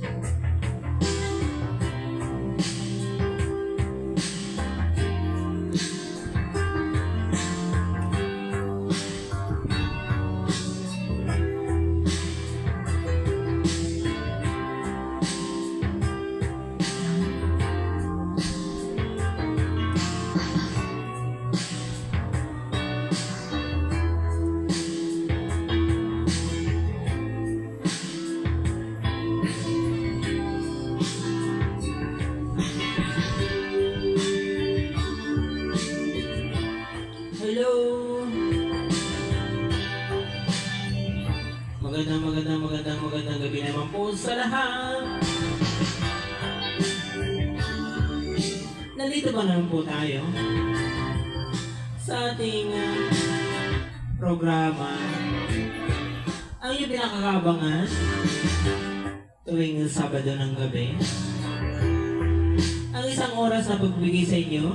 Hello! Magandang gabi naman po sa lahat. Nandito ba naman po tayo sa ating programa ang iyong pinakakabangan tuwing Sabado ng gabi. Ang isang oras na pagbigay sa inyo,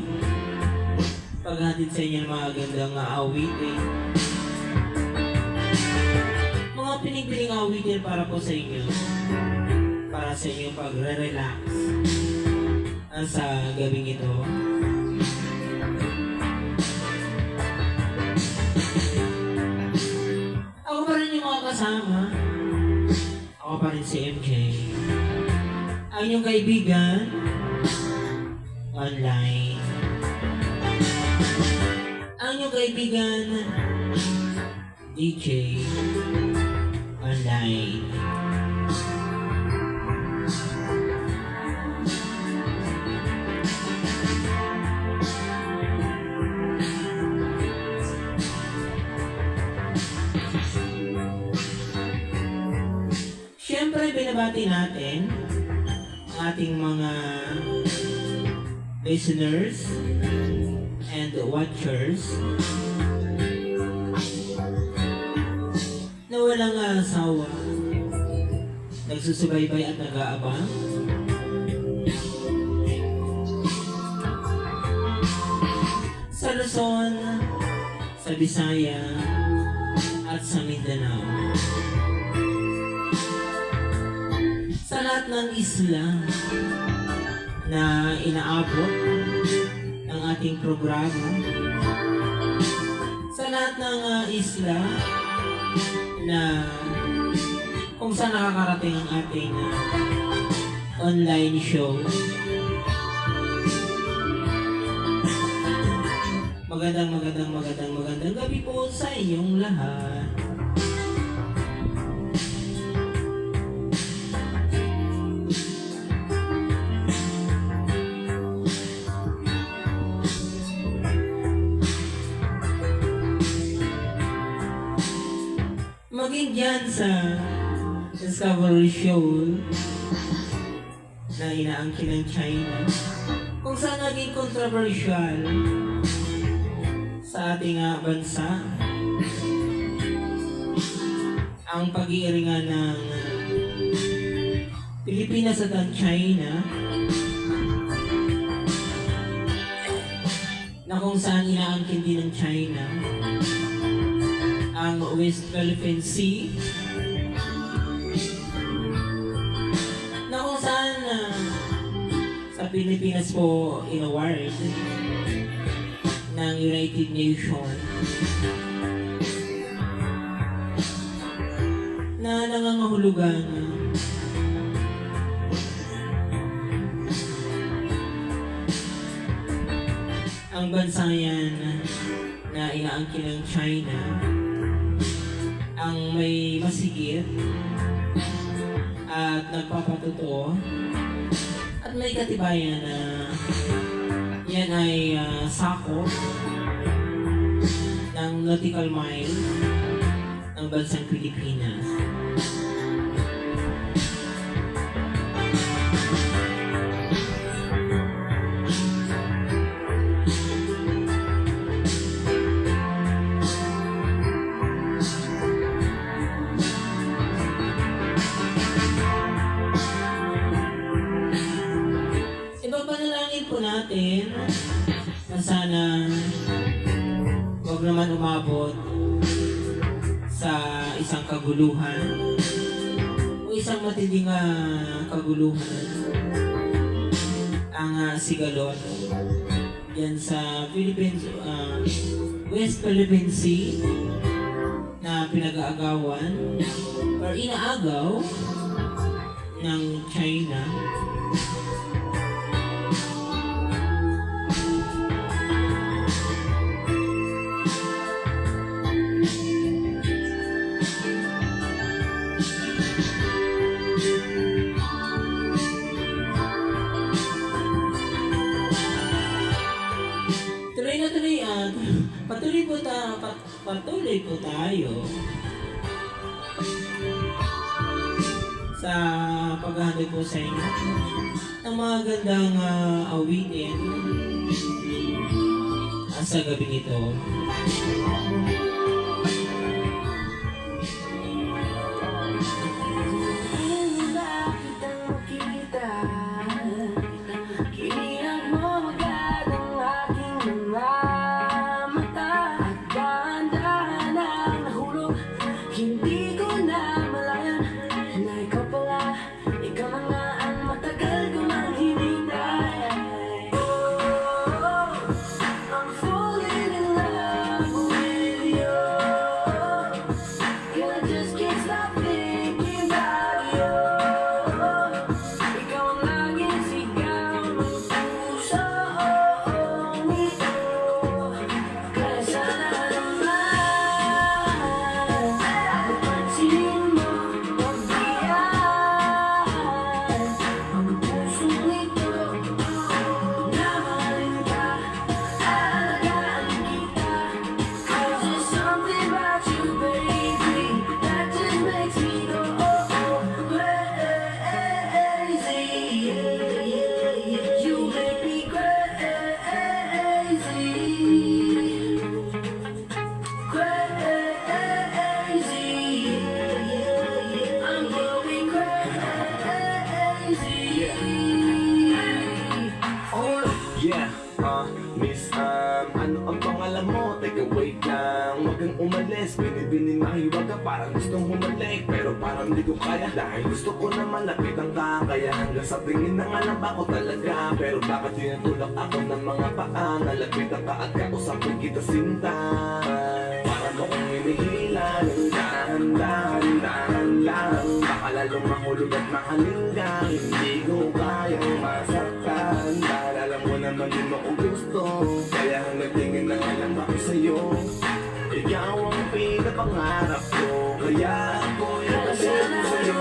paghatid sa inyo ng mga gandang awitin, mga piling-piling awitin para po sa inyo, para sa inyong pagre-relax sa gabing ito. Ako pa rin yung mga kasama, ako pa rin si MJ, ang inyong kaibigan online, ang inyong kaibigan DJ online. Siyempre, binabati natin ang ating mga listeners and watchers na walang asawa, nagsusubaybay at nag-aabang sa Luzon, sa Visaya at sa Mindanao, sa lahat ng isla na inaabot ng ating programa, sa lahat ng isla na kung saan nakakarating ang ating online show. Magandang gabi po sa inyong lahat. Maging dyan sa Discovery Show na inaangkin ng China, kung saan naging controversial sa ating bansa ang pag-iiringan ng Pilipinas at ang China, na kung saan inaangkin din ng China ang West Philippine Sea, na kung saan sa Pilipinas po in-award ng United Nations na nangangahulugan ang bansa yan na inaangkin ng China ang may masigit at nagpapatotoo at may katibayan na yan ay sakop ng nautical mile ng bansang Pilipinas. Ipapanalangin po natin na sana huwag naman umabot sa isang kaguluhan o isang matinding kaguluhan ang sigalot yan sa Philippines, West Philippine Sea na pinag-aagawan or inaagaw ng China. Tuloy na tuloy patuloy po tayo sa paghahandog po sa inyo ng mga gandang awitin sa gabi ito. Hindi ko na malayan na ikaw pala, ikaw na nga ang matagal ko nang hinintay. Oh, I'm falling in love with you. Girl, I just can't stop thinking about you. Ikaw ang laging sigaw ng puso nito. Kaya sana naman Miss, ano ang pangalan mo? Teka, wait lang, wag kang umalis. Binibini mahiwag ka, parang gustong humalik, pero parang di ko kaya dahil gusto ko naman lapitan ka. Kaya hanggang sa tingin na nga lang ba ko talaga. Pero bakit tinutulak ako ng mga paa? Nalapitan ka at kausapin kita sinta. Parang akong hinihila ng dahan-dahan lang. Baka lalong mahulog at mahalingga. Hindi ko kayang masaktan dahil alam mo naman din mo kung gusto. Kaya hanggang tingin na nga lang ako sa'yo. Ikaw ang pinapangarap ko. Kaya ako'y nalito sa'yo.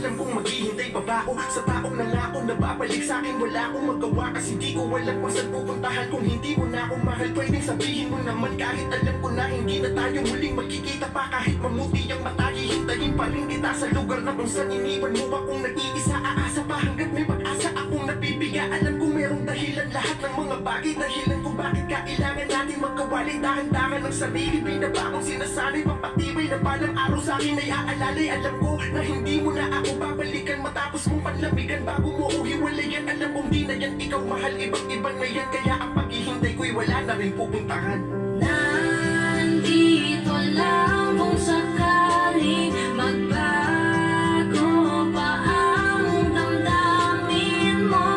alam kong maghihintay pa ba ako sa taong nangako na babalik sa'kin. Wala akong magawa kasi di ko alam kung saan pupuntahan. Kung hindi mo na ako mahal, pwedeng sabihin mo naman. Kahit alam ko na hindi na tayo muling magkikita pa. Kahit mamuti ang mata, hihintayin pa rin kita sa lugar na kung saan iniwan mo akong nag-iisa. Aasa pa hanggat may pag-asa akong napipiga. Alam ko merong dahilan lahat ng mga bagay. Dahilan kung bakit kailangan natin magkawalay. Dahan-dahan ng sarili, pinabakong sinasanay. Papatibay na balang araw sa akin ay aalalay. Alam ko na hindi mo na ako babalikan matapos mong panlamigan. Bago mo ako hiwalayan, alam kong di na yan ikaw mahal. Ibang-ibang na yan, kaya ang paghihintay ko'y wala na rin pupuntahan. Nandito lang kung sakaling magbago pa ang damdamin mo.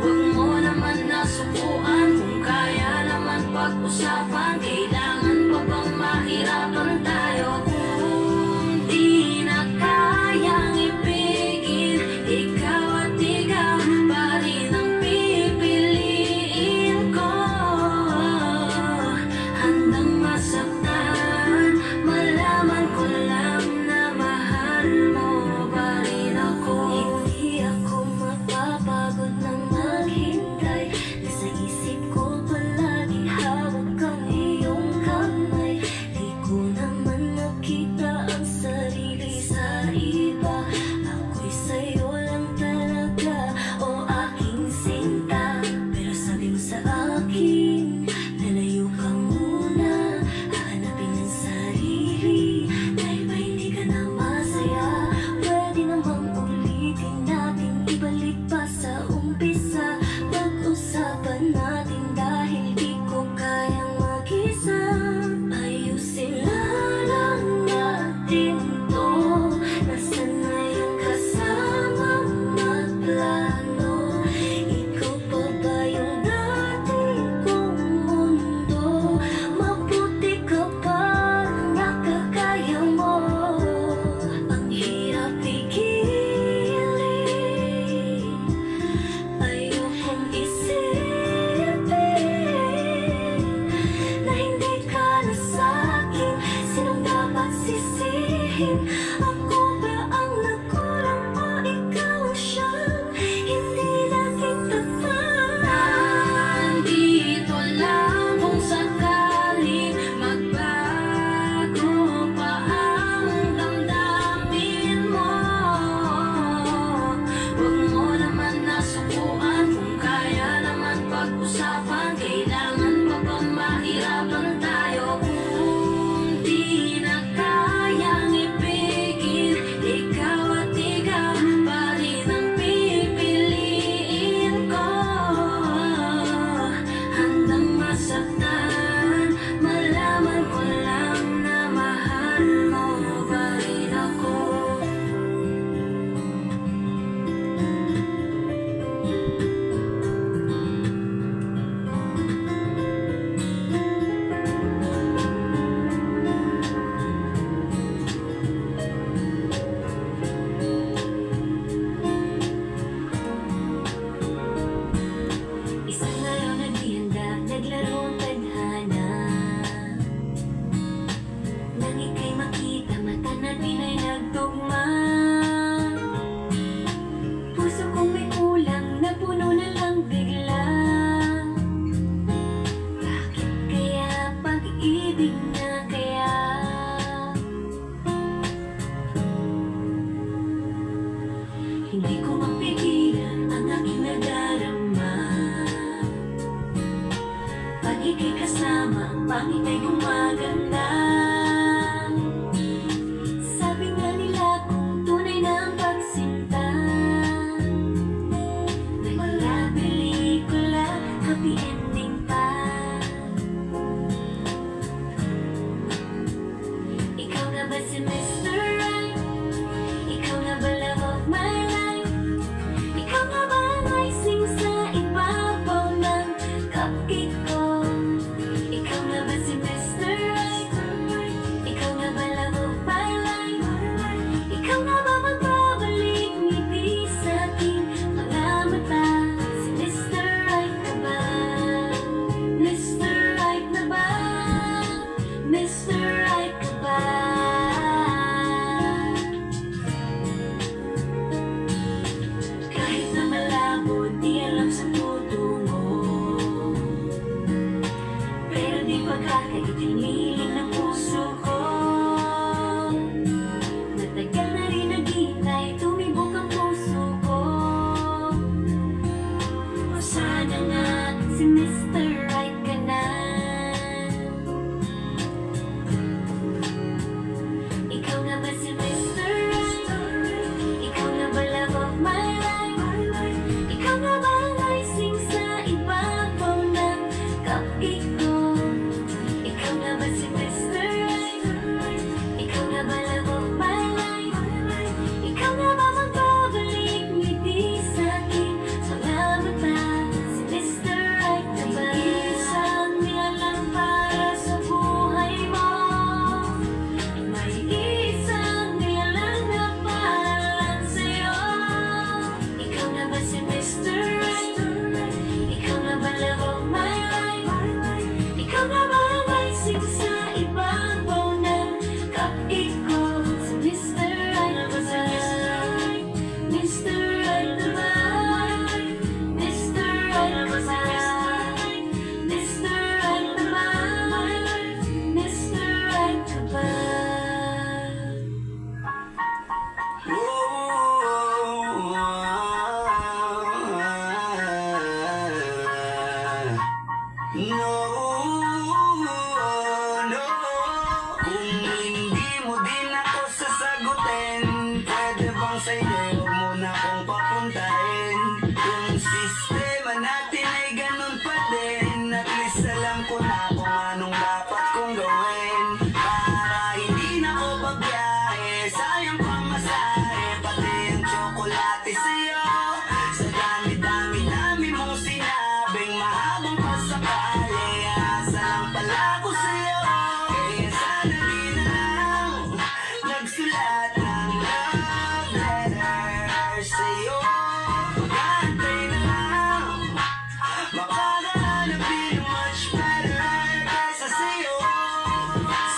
Huwag mo naman nasubuan kung kaya naman pag-usapan. Kailangan pa bang mahirapan tayo? Kung di na kayang ibigin, ikaw at ikaw pa rin ang pipiliin ko. lang sa inyo, huwag mo na akong papuntahin. Yung sistema natin ay ganun pa din. At least alam ko na kung anong dapat kong gawin para hindi na ako babiyahe. Sayang pamasahe, pati ang tsokolate sa'yo. Sa dami-dami mong sinabing mahabang pasakali, asa lang pala ko sa'yo. Kaya sana di na lang nagsulat ng love letter sa'yo. Mag-aantay na lang, makakahanap din ng much better kaysa sa'yo.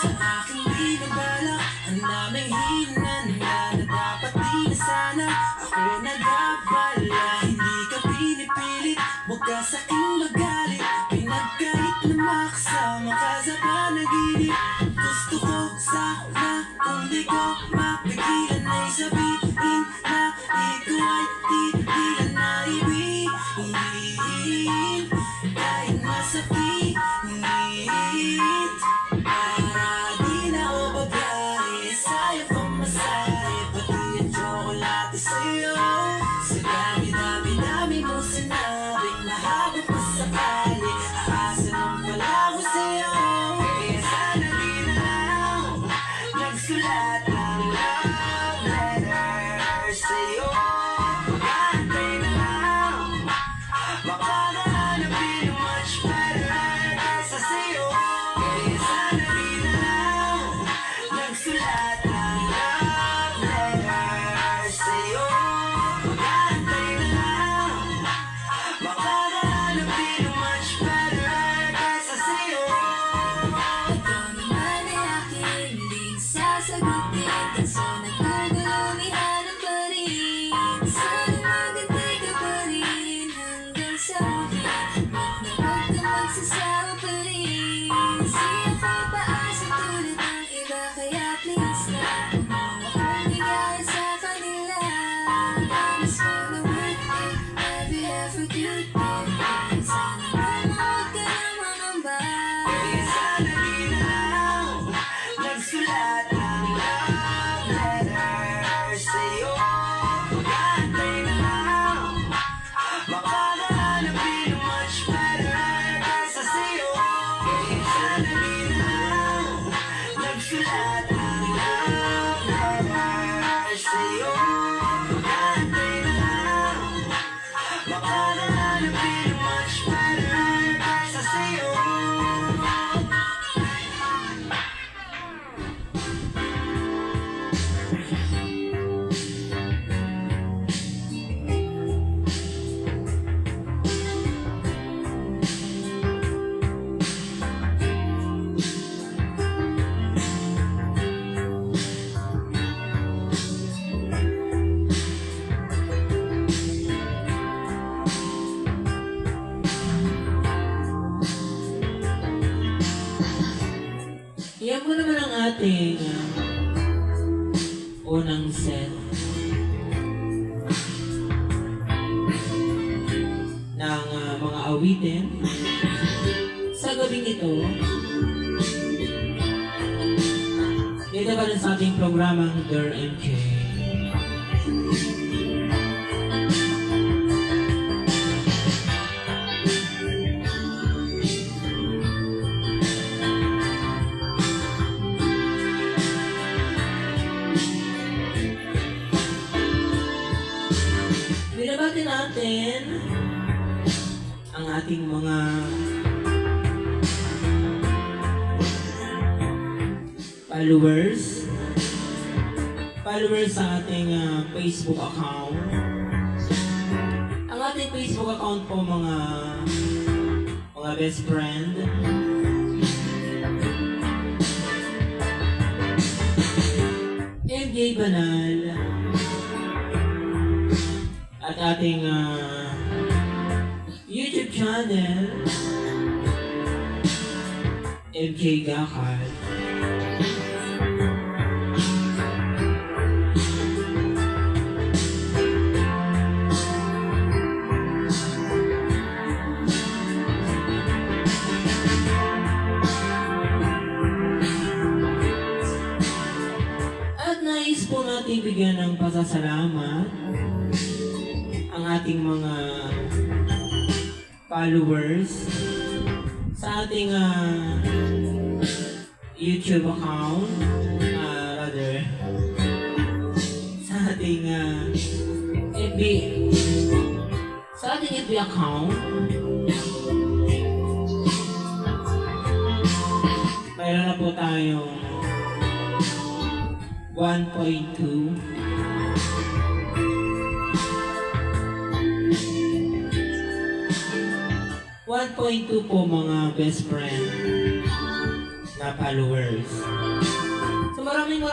Sa aking binabala, ang daming hinanda na dapat di na sana ako nag-abala. Hindi ka pinipilit, huwag ka sa'king magalit. Pinagkait na makasama ka sa panaginip. Gusto ko sana kung di ko mapigilan ay sabihin na ikaw ay tigilan na ibigin. Kahit masakit, para di na ako babiyahe. Sayang pamasahe, pati ang tsokolate sa'yo. Sa dami-dami mong sinabing mahabang pasakali, aasa lang pala ako sa'yo. Kaya sana di na lang nagsulat ng love letter sa'yo. Mag-aantay na lang, makakahanap din ng much better kaysa sa'yo. Kaya sana di na lang nagsulat ng love letter sa'yo. Mag-aantay na lang, makakahanap din ng much better kaysa sa'yo. Ikaw naman ay aking hindi sasagutin. Kaso nagugulumihan pa rin. Sana magantay ka pa rin hanggang sa huli. Huwag na huwag ka magsasama pa rin. Di ako paasa tulad ng iba, kaya please na huwag mo akong bigyan sa kanila. Promise mo na worth it, every effort you give. Sana naman huwag ka na mangamba. Kaya sana di na lang nagsulat ng love letter sa'yo. Mag-aantay na lang, makakahanap din ng much better kaysa sa'yo. Kaya sana di na lang nagsulat ng love letter sa'yo. Mag-aantay na lang, makakahanap din ng much better kaysa sa'yo. Iyan mo naman ang ating unang set ng mga awitin sa gabing ito. Dito pa rin sa ating programang Girl MK. Binabati natin ang ating mga followers sa ating Facebook account. Ang ating Facebook account po mga best friend. MJ Banal at ating YouTube channel MJ Gakal. At nais po natin bigyan ng pasasalamat ang ating mga followers sa ating YouTube account, rather, sa ating FB, sa ating FB account. Mayroon na po tayong 1.2 1.2 po mga best friend na followers. So maraming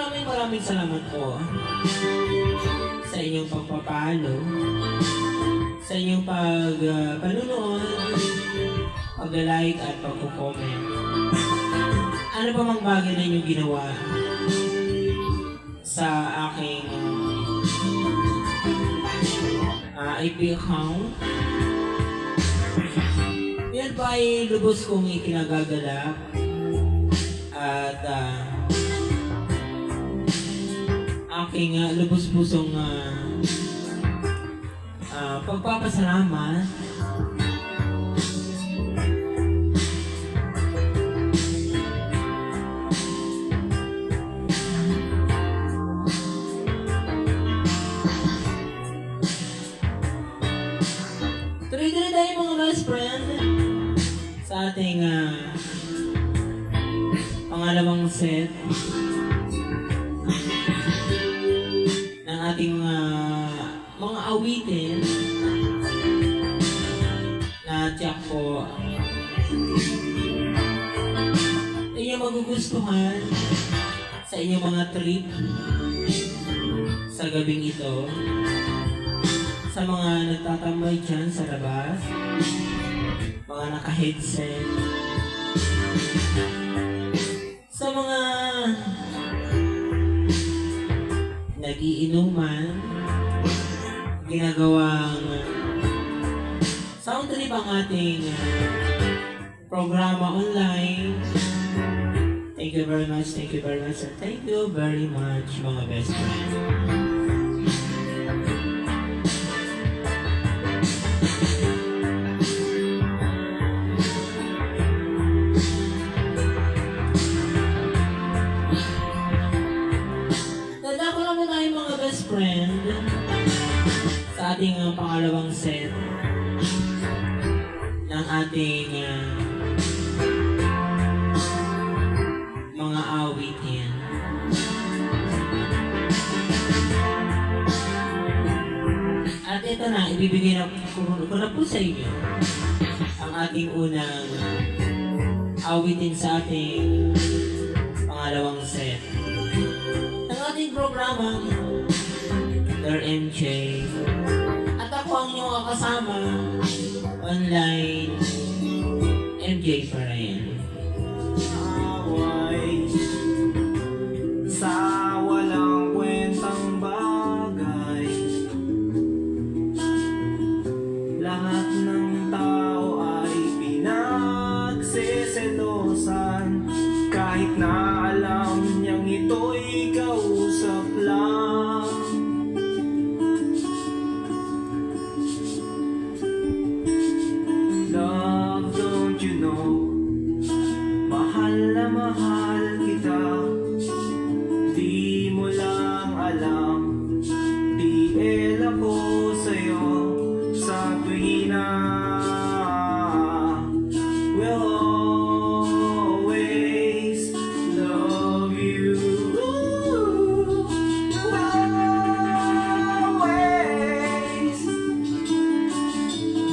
salamat po sa inyong pagpapalo, sa inyong panunood, pag-like at pag-comment. Ano pa mang bagay na inyong ginawa sa aking IP account, yan pa ay lubos kong ikinagagalak at aking lubos-pusong pagpapasalamat tuloy-tuloy tayo mga best friend sa ating pangalawang set ng ating mga awitin na tiyak po inyong magugustuhan sa inyong mga trip sa gabing ito, sa mga nagtatambay dyan sa labas, mga naka-headset, sa mga nagiinuman, ginagawang sound trip ang ating programa online. Thank you very much, and thank you very much mga best friends. Dadako lang po tayo mga best friend sa ating pangalawang set ng ating mga awitin. At ito na, ibibigay na ko na po sa inyo ang ating unang awitin sa ating pangalawang set ng ating programa, Sir MJ. At ako ang inyong kasama online, MJ pa rin. Away sa walang kwentang bagay, lahat ng tao ay pinagseselosan, kahit na alam niyang ito'y kausap lang. Love, don't you know, mahal na mahal kita. Di mo lang alam, DL ako sa'yo sa tuwina. Will always love you. Always.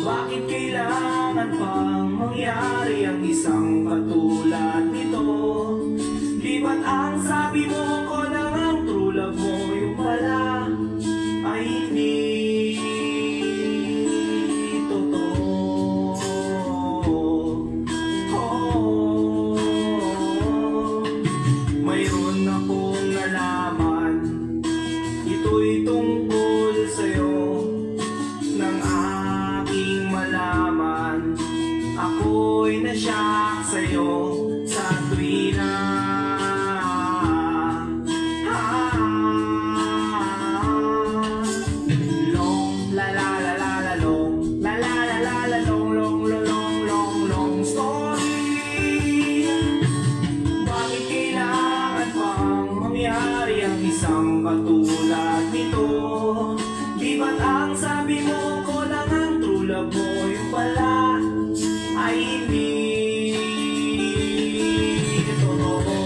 Bakit kailangan pang mangyari ang isang katulad nito? Di ba't ang sabi mo ko na ang true love mo yung pala ay hindi totoo? Oh, mayroon akong nalaman, ito'y tungkol sa'yo. Nang aking malaman, ako'y nasyak sa'yo sa tuwina. tulad nito? Di ba't ang sabi mo ko lang ang true love mo? Yung pala ay hindi totoo.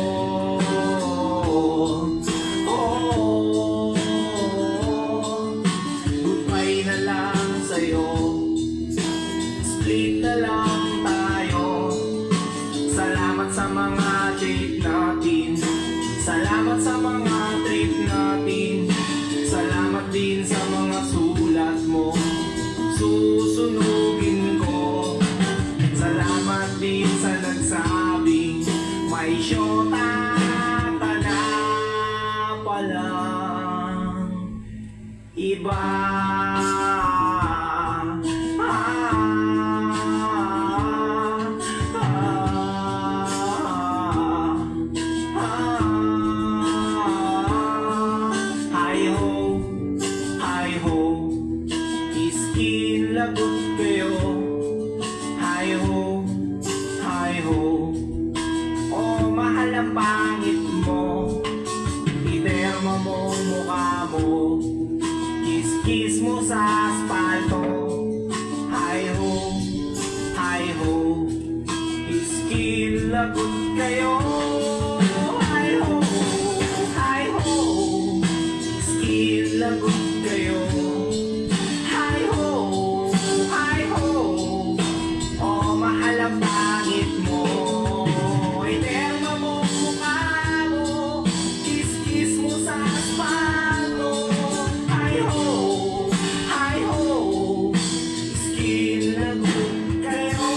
Goodbye na lang sa'yo, split na lang tayo. Salamat sa mga date natin, salamat sa mga trip natin, salamat din sa mga sulat mo, susunugin ko. Salamat din sa nagsabing may syota ka na palang iba. Hi-ho, hi-ho, iskin lagot kayo. Hi-ho, hi-ho, oh mahal ang pangit mo, itermo mo mukha mo, kiss-kiss mo sa asfalto. Hi-ho, hi-ho, iskin lagot kayo. Hi-ho, hi-ho, iskin lagot kayo. Hi-ho, hi-ho, oh mahal ang pangit mo, itermo mo mukha mo, kiss-kiss mo sa asfalto. Hi-ho, hi-ho, skin lagot kayo.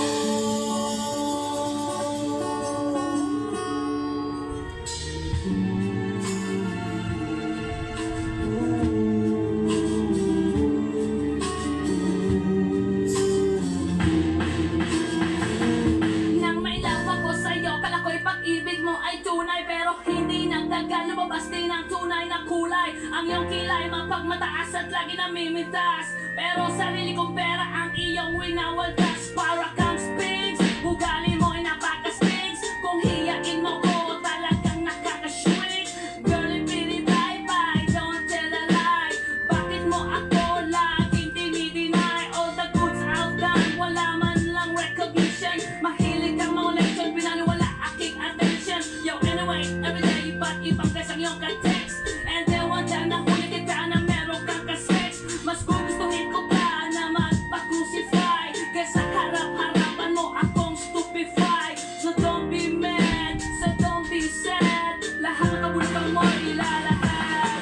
Nang may love ako sa'yo, kala ko'y pag-ibig mo ay tunay. Pero hindi nagtagal, lumabas din ang tunay na kulay. Ang iyong kilay mapagmataas at lagi namimitas, pero sarili kong pera ang iyong winawaldas. Para kang Sphinx, ugali mo ay napaka-Sphinx. Kung hiyain mo ko, talagang nakaka-shrink. Girlie, pretty, bye-bye, don't tell a lie. Bakit mo ako laging dinideny? All the goods I've done, wala man lang recognition. Mahilig kang mga leksyon, pinaniwala aking attention. Yo, anyway, everyday, ba't ibang guys ang iyong ka-text? And then one time nahuli kita na meron kang ka-sex. Mas gugustuhin ko pa na magpa-crucify kaysa harap-harapan mo akong stupefy. So don't be mad, so don't be sad, lahat ng kabulkan mo ilalahad.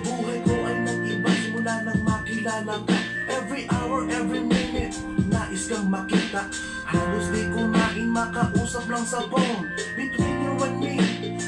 Buhay ko ay nag-iba simula nang makilala ka. Every hour, every minute, nais kang makita. Halos di kumain, makausap lang sa phone. Between you and me,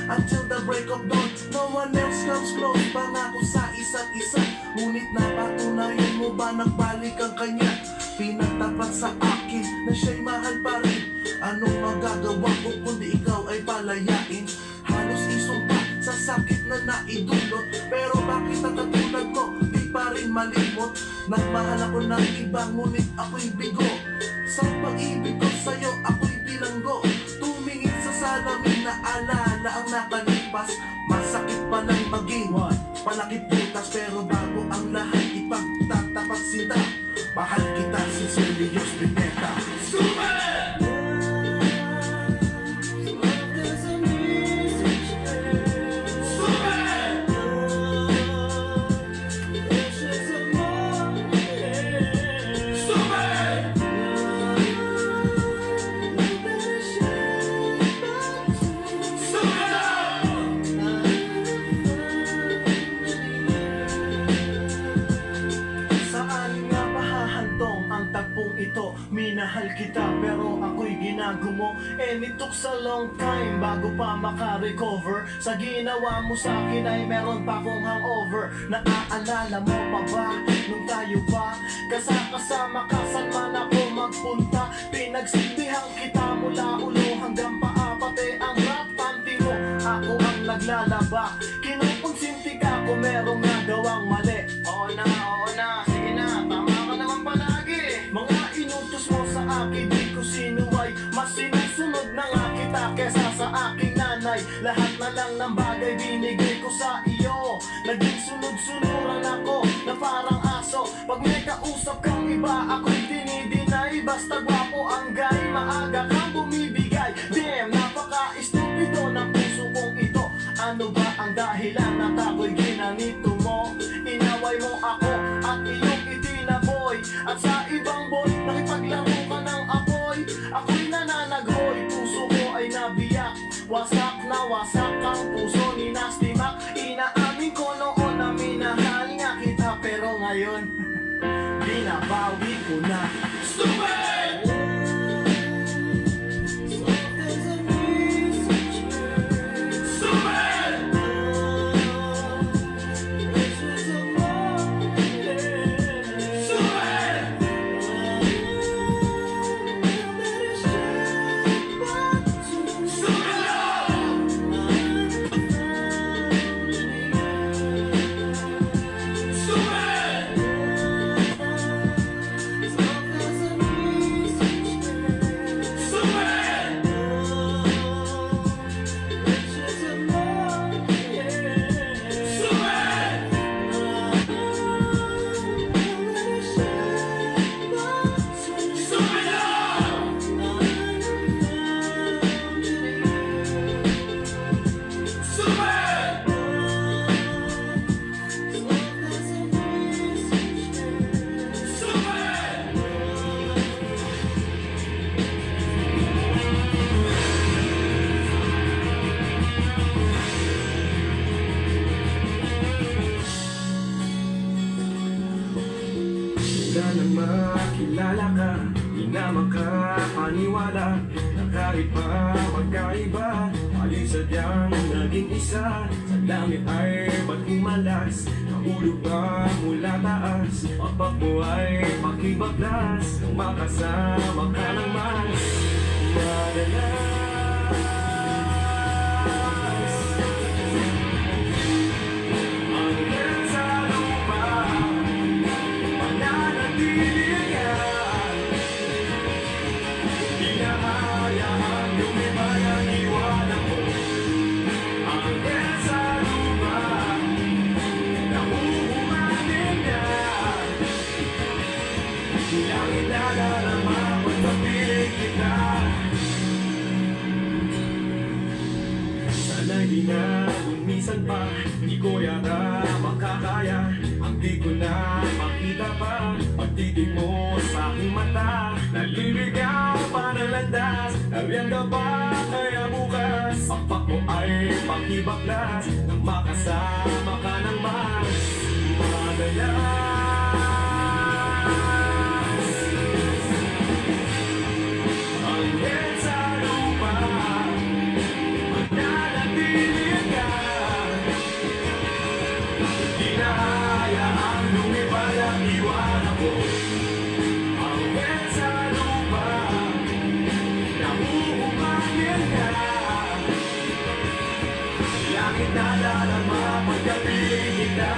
until the break of dawn. No one else comes close, pangako sa isa't isa. Ngunit napatunayan mo ba nagbalik ang kanya? Pinagtapat sa akin na siya'y mahal pa rin. Anong magagawa ko kundi ikaw ay palayain? Halos isumpa sa sakit na naidulot, pero bakit ang katulad mo di pa rin malimot? Nagmahal ako ng iba ngunit ako'y bigo. Sa pag-ibig ko sa'yo ako'y bilanggo. Tumingin sa salamin na alala ang nakalipas. Masakit pa lang maging palakit butas, pero bago ang lahat ipagtatapat sinta. Mahal kita sincerely, Diyos Pineta. Saan nga mahahantong ang pong ito, minahal kita pero ako'y ginagumo. And it took a long time bago pa makarecover. Sa ginawa mo sa akin ay meron pa akong hangover. Naaalala mo pa ba nung tayo pa kasama ka saan man ako magpunta? Pinagsilbihan kita mula ulo hanggang paa, pati ang rap panty mo ako ang naglalaba. Kinukonsinti ka kung merong nagawang mali. Oo na, sige na, tama ka naman palagi. Mga inutos mo sa akin, di ko sinuway. Mas sinusunod na nga kita kesa sa aking nanay. Lahat na lang ng bagay binigay ko sa iyo. Naging sunod-sunuran ako na parang aso. Pag may kausap kang iba, ako'y dinidinay. Basta gwapo ang guy, maaga kang bumibigay. Damn, napaka-estupido ng puso kong ito. Ano ba ang dahilan na tako'y ginanito mo? Inaway mo ako at iyong itinaboy. At sa ibang boy, nakipaglaro ka ng apoy. Ako'y nananaghoy, puso ko ay nabiyak. Wasak na wasak ang puso ni Nasty Mac. Inaamin ko noon na minahal nga kita, pero ngayon binabawi ko na. Stupid! Wala nang makilala ka, di na makapaniwala na kahit pa magkaiba, alin sadyang naging isa. Sa langit ay ba't kumalas, nahulog ka mula taas. Pagpag mo ay pakibaglas, nang makasama ka ng mas madalas. Hanggang sa lupa mananatili ka. Di na hayaan lumipad ang iwanan mo. Hanggang sa lupa nauumanin ka. Langit na darama pagpapiling kita. Sana'y di na lumisan pa, di ko yata makakaya. Ang di ko na makita pa, pagtitig mo sa aking mata. Naliligaw pa ng landas, nariyan ka pa kaya bukas. Pakpak mo ay pakibaklas, nang makasama ka ng mas madalas. Hanggang sa lupa mananatili ka. Di na hayaang lumipad ang iwanan ko. Hanggang sa lupa nauumanin ka. Langit na darama pagkapiling kita.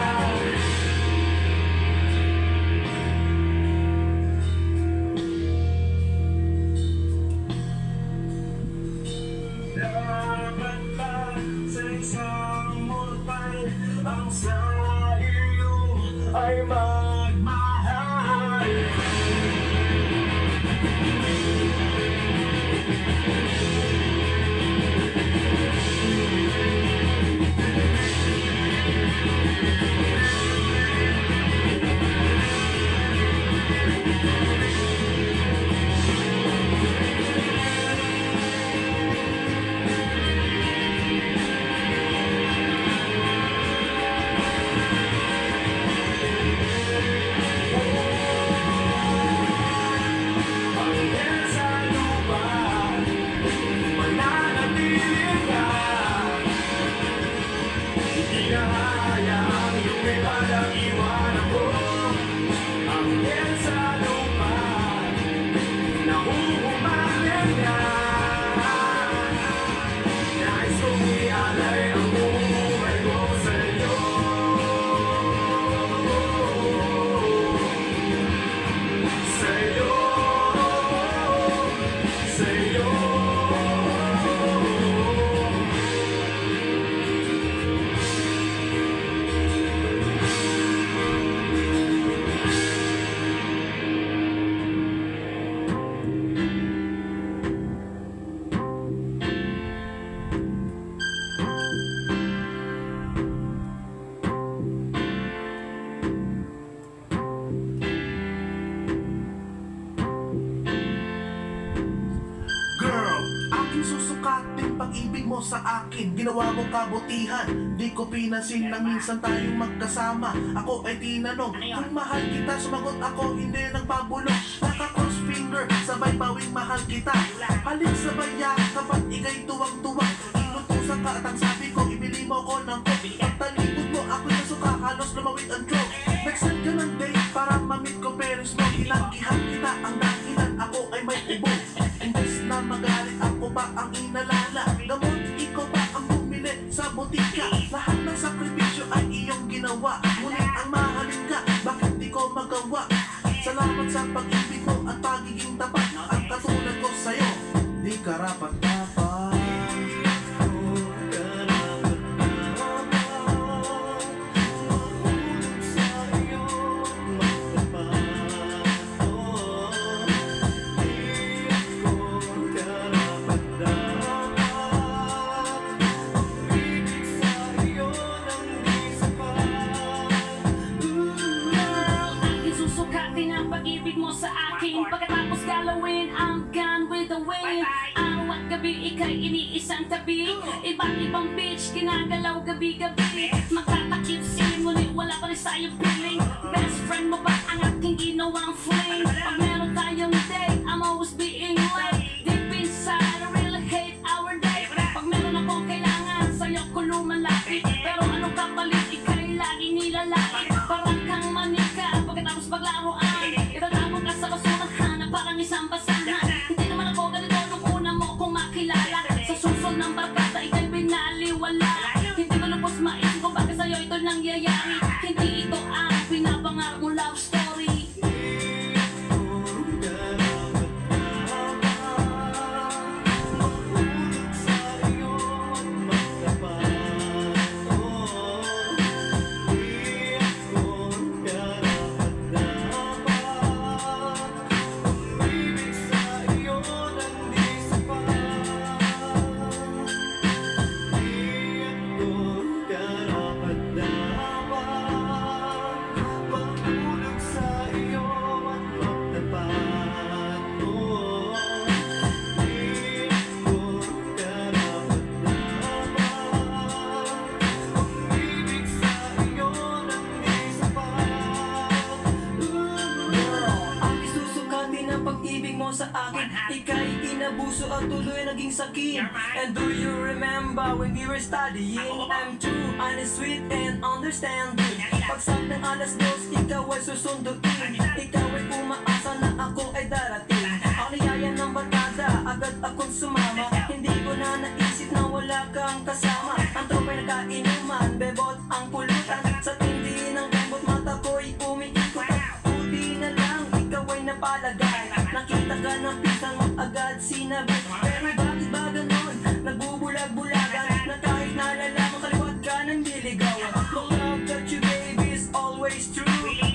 mo sa akin, ginawa mo kabutihan. Di ko pinansin nang minsan tayong magkasama. Ako ay tinanong kung mahal kita, sumagot ako hindi nagpabulong. Naka-cross finger, sabay bawing mahal kita. Halik sabay yakap at ikay tuwag-tuwag. Inutusan ka at ang sabi ko, ibili mo ko ng coke. Pagtalikod mo, ako'y nasuka, halos lumawit ang joke. Nag-send ka ng date para mamit ko Paris mo. Tinanggihan kita, ang dahilan ako ay may ubo. Imbes na magalit, ako pa ang inalala. Gamot, ikaw pa ang bumili sa butika. Lahat ng sakripisyo ay iyong ginawa. Ngunit ang mahalin ka, bakit di ko magawa? Salamat sa pag-ibig mo at pagiging tapat. Ang katulad ko sa'yo, di karapat-dapat. Isusukatin ang pag-ibig mo sa akin. Pagkatapos galawin, I'm gone with the wind. Araw at gabi, ika'y iniisang tabi. Iba't ibang bitch, ginagalaw gabi-gabi. Magtatakip silin, ngunit wala pa rin sa'yong feeling. Best friend mo ba ang aking ginawang fling? Pag meron tayong date, I'm always being late. Deep inside, I really hate our date. Pag meron akong kailangan, sa'yo ko lumalapit. Pero anong kapalit, ika'y lagi nilalait. Parang kang manika, pagkatapos paglaruan, itatapon ka sa basurahan na parang isang basahan. Hindi naman ako ganito nung una mo kong makilala. Sa susunod ng barkada, ika'y binaliwala. Hindi ko lubos maisip kung bakit sa'yo ito nangyayari. Hindi ito ang pinapangarap mong love story. Ang isusukatin ng pag-ibig mo sa akin, ika'y inabuso at tuloy naging sakin. And do you remember when we were studying? I'm true, honest, sweet, and understanding. Pagsap ng alas dos, ikaw ay susunduin. Ikaw ay umaasa na ako ay darating. Ang niyaya ng barkada, agad akong sumama. Hindi ko na naisip na wala kang kasama. Ang tropay nagkainuman, bebot ang pulutan. Sa tindi ng kembot, mata ko'y umiikot. Buti na lang, ikaw ay napalagay. Nakita ka ng pisang agad sinabi. Pero bakit ba ganon? Nagbubulag-bulagan na kahit nalalaman kaliwat ka ng diligawan. The love that you gave is always true.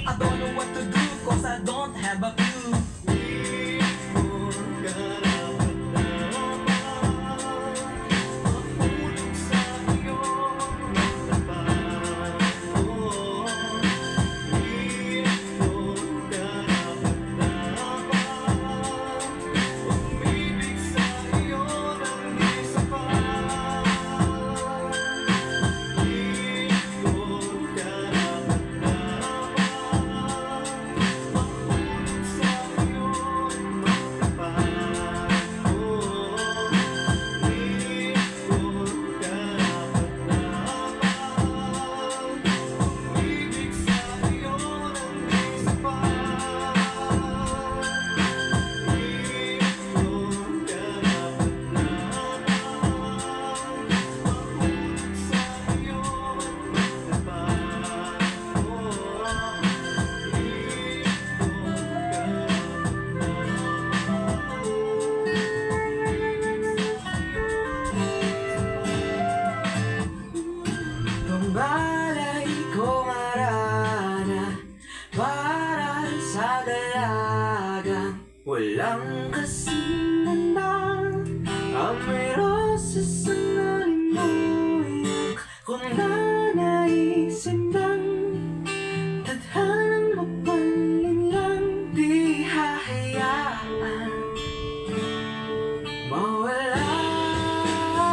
I don't know what to do cause I don't have a clue. Malay ko marana para sa dalagang walang kasinandang. Amoy roses ang nalimuyak kung nanaisin lang. Tadhanang mapaling lang, di hahayaan mawala ka.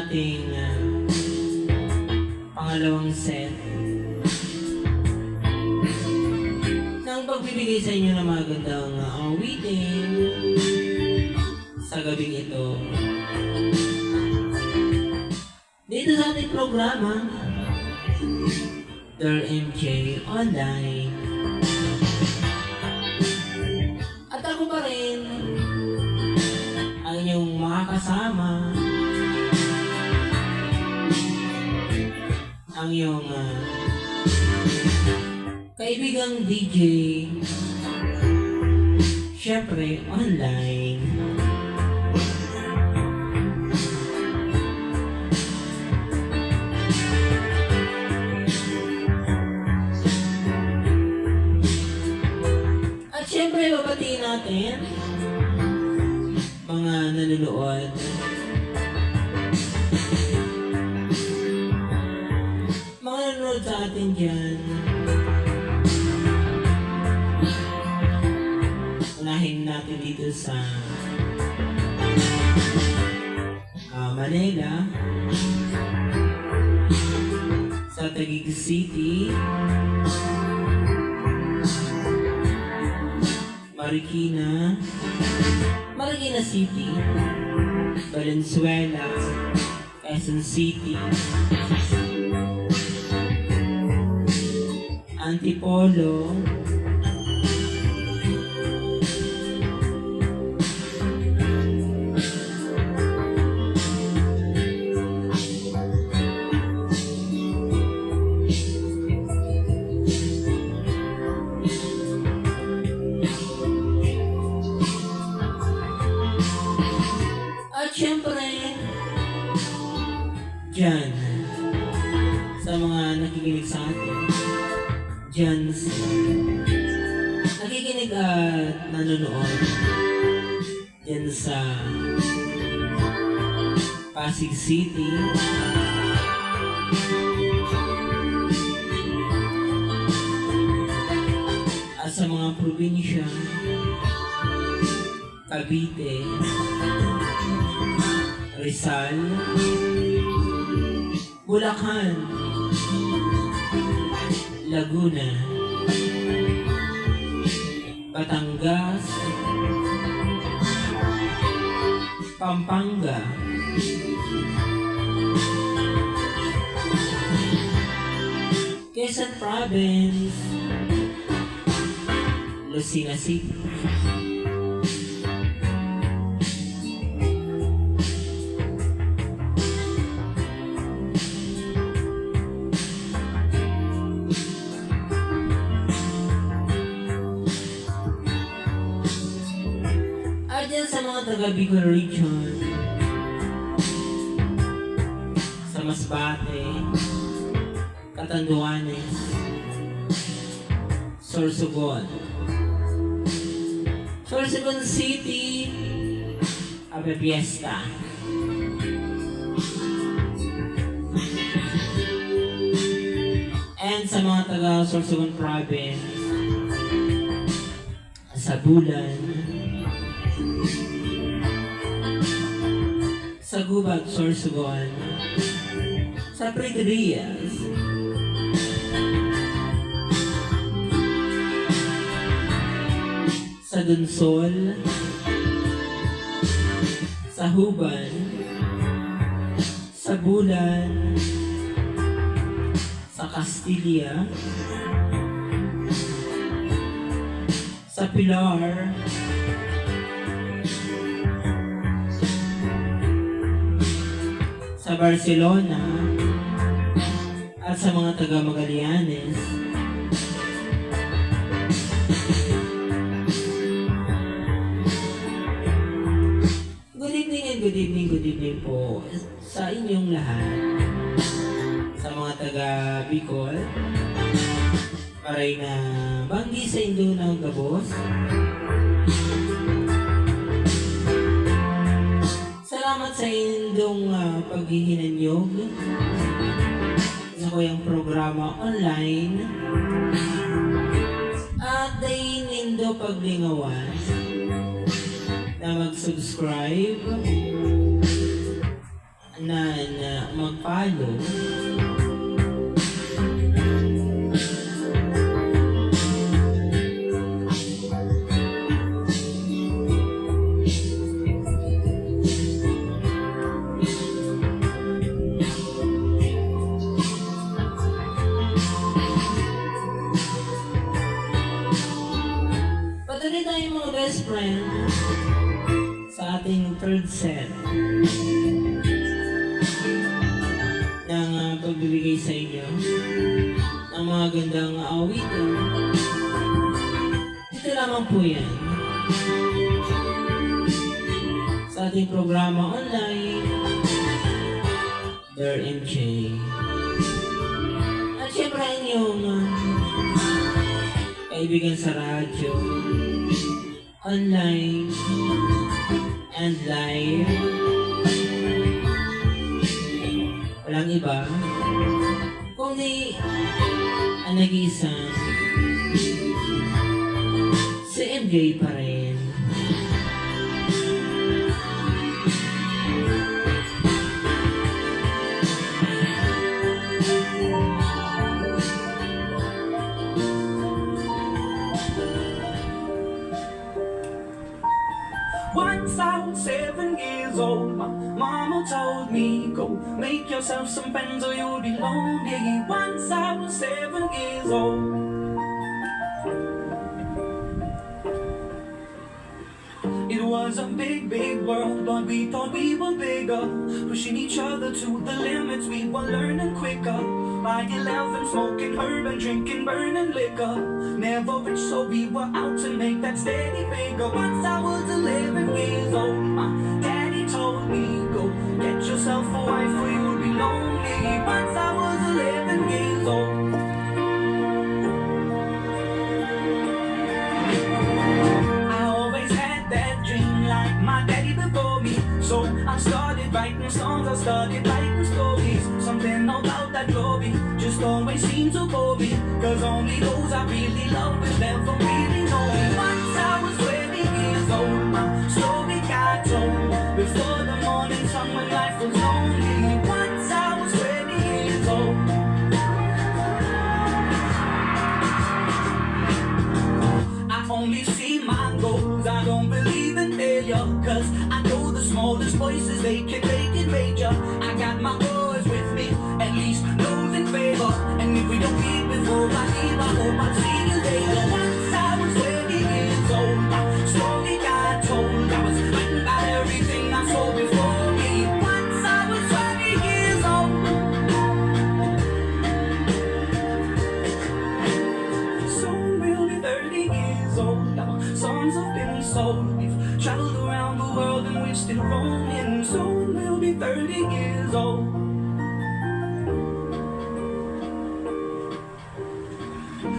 ating pangalawang set ng pagbibigay sa inyo ng magandang awitin sa gabing ito. Dito sa ating programa, Dear MJ Online. At ako pa rin ang inyong makakasama, ang iyong kaibigang DJ, syempre online. At syempre babatiin natin mga nanonood, mga nanonood sa atin dyan. Unahin natin dito sa Manila, sa Taguig City, Marikina City, Valenzuela, Quezon City, Antipolo, at syempre dyan sa mga nakikinig sa atin, dyan nakikinig at nanonood dyan sa Pasig City, at sa mga probinsya, Cavite, Rizal, Bulacan, Laguna, Batangas, Pampanga, Quezon Province, Lucena City. At yan sa mga taga Bicol Region, sa Masbate, Catanduanes, Sorsogon, Sorsogon City, Ave Fiesta, and sa mga taga Sorsogon Province, sa Bulan, sa Gubat, Sorsogon, sa Pregrias, sa Dunsol, sa Huban, sa Bulan, sa Castilla, sa Pilar, sa Barcelona, at sa mga taga Magallanes, good evening po sa inyong lahat, sa mga taga Bicol, Paray na Banggi sa Indo ng Gabos. Salamat sa inyong paghihinanyog sa kuyang programa online at dahin Indo paglingawan na mag-subscribe na mag-follow. Patuloy tayo mga best friend sa ating third set ng pagbibigay sa inyo ng mga gandang awitin. Dito lamang po yan sa ating programa online, Dear MJ. At syempre inyong kaibigan sa radyo, online, and live. Walang iba kundi ang nag-iisang si MJ pa rin. Once I was 7 years old, my mama told me, go make yourself some friends or you'll be lonely. Once I was 7 years old. It was a big, big world, but we thought we were bigger. Pushing each other to the limits, we were learning quicker. By 11, smoking herb and drinking burning liquor. Never rich, so we were out to make that steady figure. Once I was 11 years old, my daddy told me, go get yourself a wife or you'll be lonely. Once I was 11 years old. So I started writing songs, I started writing stories. Something about that glory just always seemed to bore me. Cause only those I really love will never really know me. Once I was 20 years old, my story got told. Before the morning sun when life was lonely. Once I was 20 years old. I only see my goals, I don't believe in failure. Cause I know the smallest voices, they can make it major. I got my boys with me, at least those in favor. And if we don't meet before I leave, I hope I'll see you later. Once I was 20 years old, my story got told. I was written by everything I saw before me. Once I was 20 years old. Soon we'll be 30 years old. Our songs have been sold. We've traveled around the world and we're still roaming. Soon we'll be 30 years old.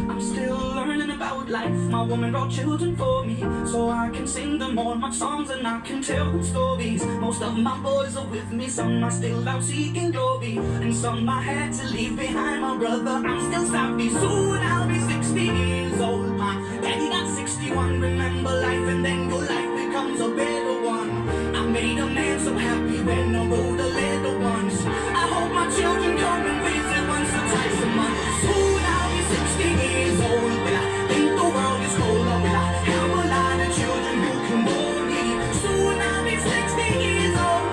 I'm still learning about life. My woman brought children for me, so I can sing them all my songs and I can tell them stories. Most of my boys are with me, some are still out seeking glory, and some I had to leave behind. My brother, I'm still savvy. Soon I'll be 60 years old. My daddy got 61. Remember life and then your life becomes a better one. I made a man so happy when I wrote a letter once. I hope my children come and visit once or twice a month. Soon I'll be 60 years old. Will I think the world is cold, or will I have a lot of children who can bore me? Soon I'll be 60 years old.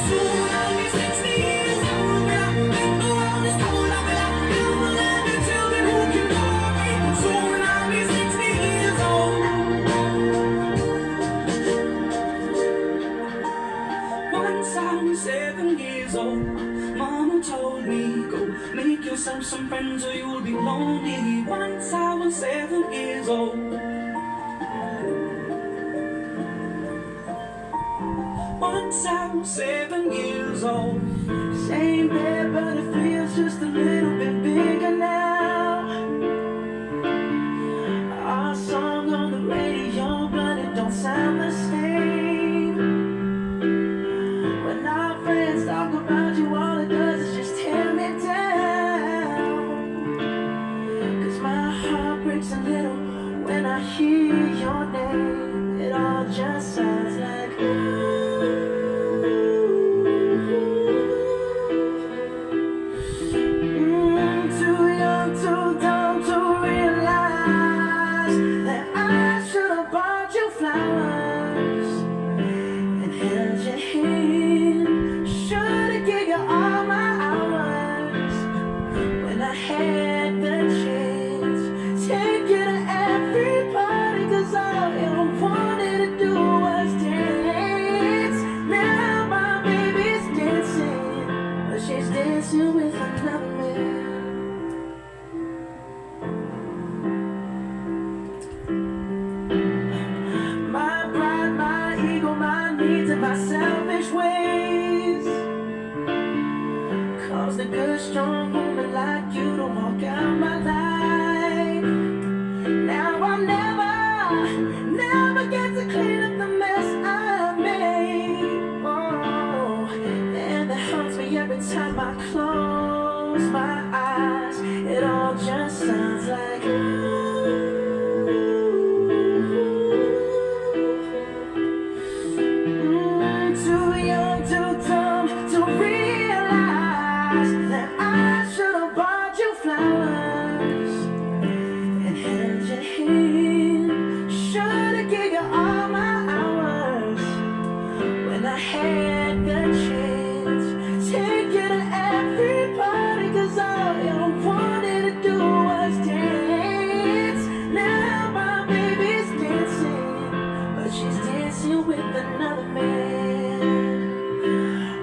Soon I'll be 60 years old. Will I think the world is cold, or will I have a lot of children who can bore me? Soon I'll be 60 years old. Once I was 7 years old, Mama told me, go make yourself some friends or you'll be lonely. Once I was 7 years old. Once I was 7 years old. Same bed, but it feels just a little bit bigger now. Our song on the radio, but it don't sound the same. When our friends talk about you, all it does is just tear me down. Cause my heart breaks a little when I hear your name. It all just sounds like too young, too dumb to realize that I should have bought you flowers and held your hand. Should have gave you all my hours when I had the chance. Take you to every party, 'cause all you wanted to do was dance. Now my baby's dancing, but she's dancing with another man. My pride, my ego, my needs, and my selfish ways caused a good, strong woman like you to walk out my life. Now I'll never get to clean up the mess I made. Oh, and that haunts me every time I close my eyes. It all just sounds like too young, too dumb to realize that I should have bought you flowers and held your hand. Should have gave you all my hours when I had the chance. Take you to every party, 'cause all you wanted to do was dance. Now my baby's dancing, but she's dancing with another man.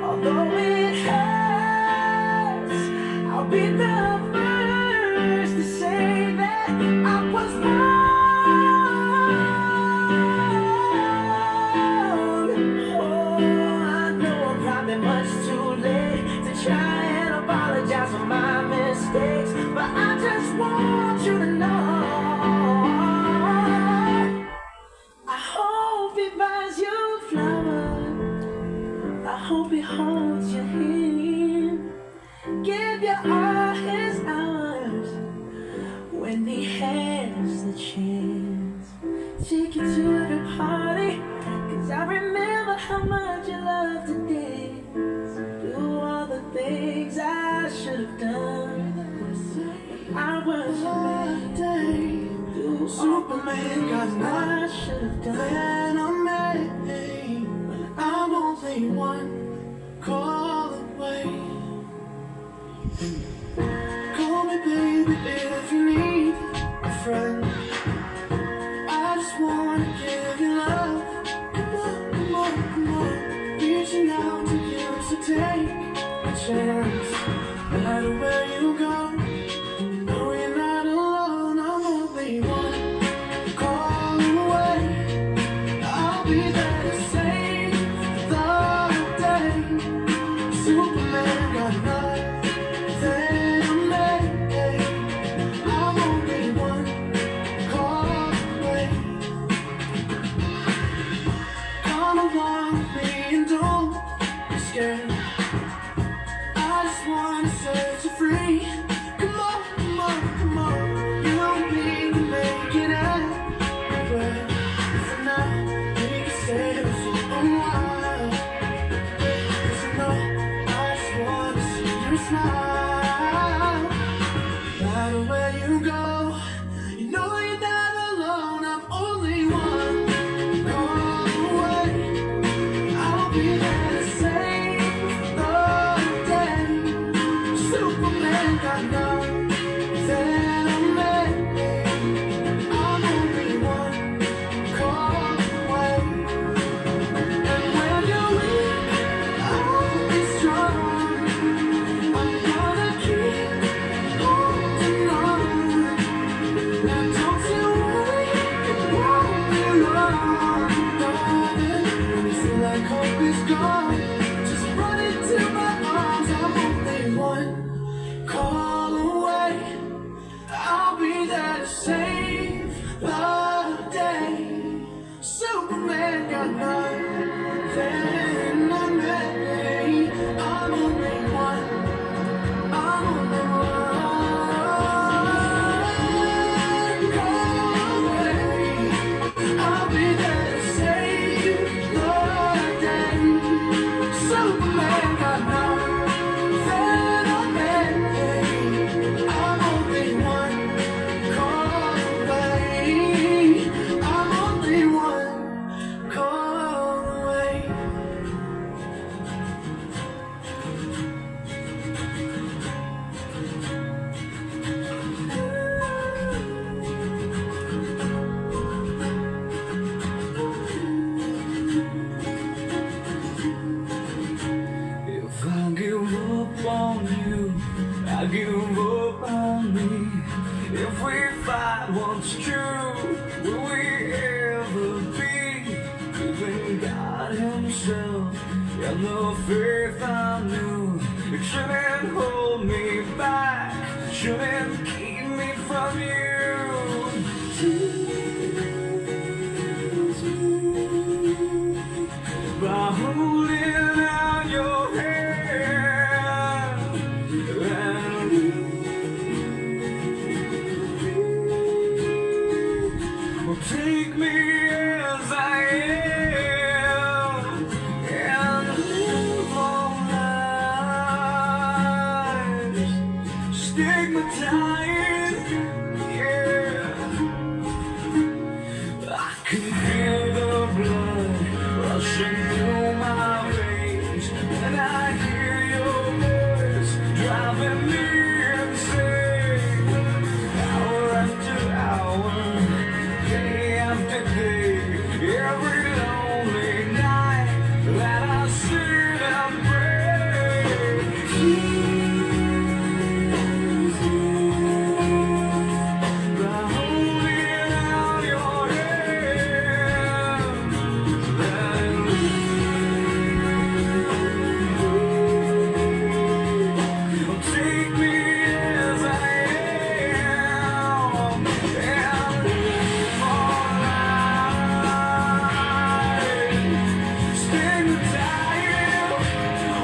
Although it hurts, I'll be the first to say that I was wrong. Oh, I know I'm probably much too late to try and apologize for my mistakes, but I just want you to know I hope he buys you flowers. I hope he holds your hand, give you all his hours when he has the chance. Take you to every party, 'cause I remember how much you love to dance. Do all the things I should have done when I was your man. Do Superman got I should have done. then I'm made. I'm only one call away. Call me baby if you need a friend. I just wanna give you love. Come on, come on, come on. Reaching out to you, so take a chance. No matter where you go, you know you're not alone. I'm only one call away. I'll be there to save the day. Superman got nothing on me. I'm only one call away. Come along with me and don't be scared. I just wanna set you free. Come on, come on, come on. You and me can make it anywhere. For now, we can stay here for a while. 'Cause I know I just wanna see you smile. No matter where you go, you know you're not alone. I'm only one call away. I'll be there to save the day. Superman got no give up on me. If we fight what's true, will we ever be? Even God himself and the faith I knew, it shouldn't hold me back, shouldn't keep me from you. By holding out your hand and take me as I am and live all lives stigmatized. Yeah, I can feel the blood rushing through my veins, and I hear your voice driving me insane. Hour after hour, day after day, every lonely night that I sit and pray. By holding out your hand, take me as I am and live all life stigmatized.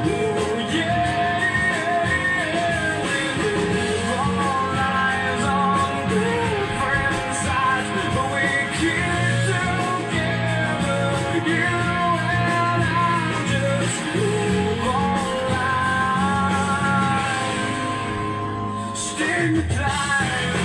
Oh yeah, we live all lives on different sides, but we keep together. You and I just live all lives stigmatized.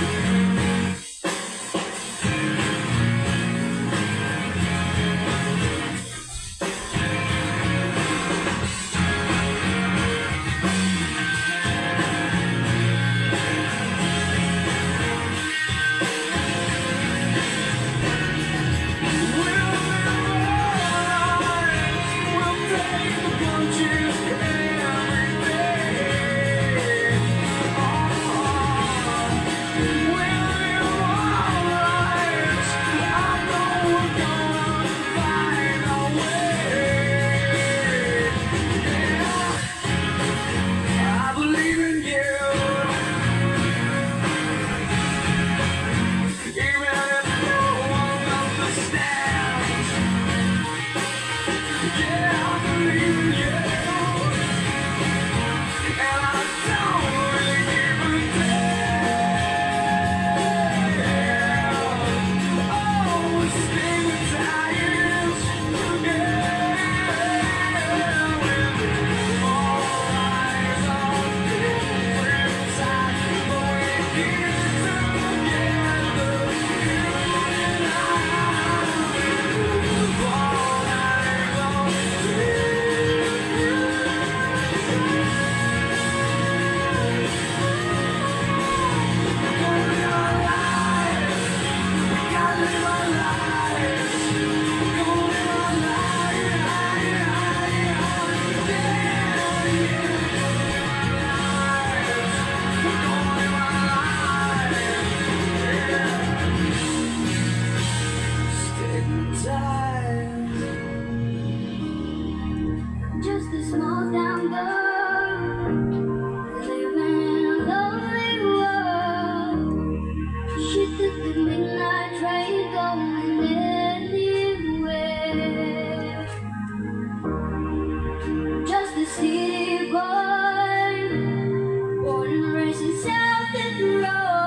We'll take the punches every day. We'll live our lives. I know we're gonna find our way. Yeah, I believe in you. Even if no one understands. Yeah, I believe in you. And I don't really give a damn. Oh, stigmatized. Yeah, we live all lives on different sides, but we keep together. You and I live all lives on Just a small town girl living in a lonely world. She took the midnight train going anywhere. Just a city boy, born and raised in South End Road.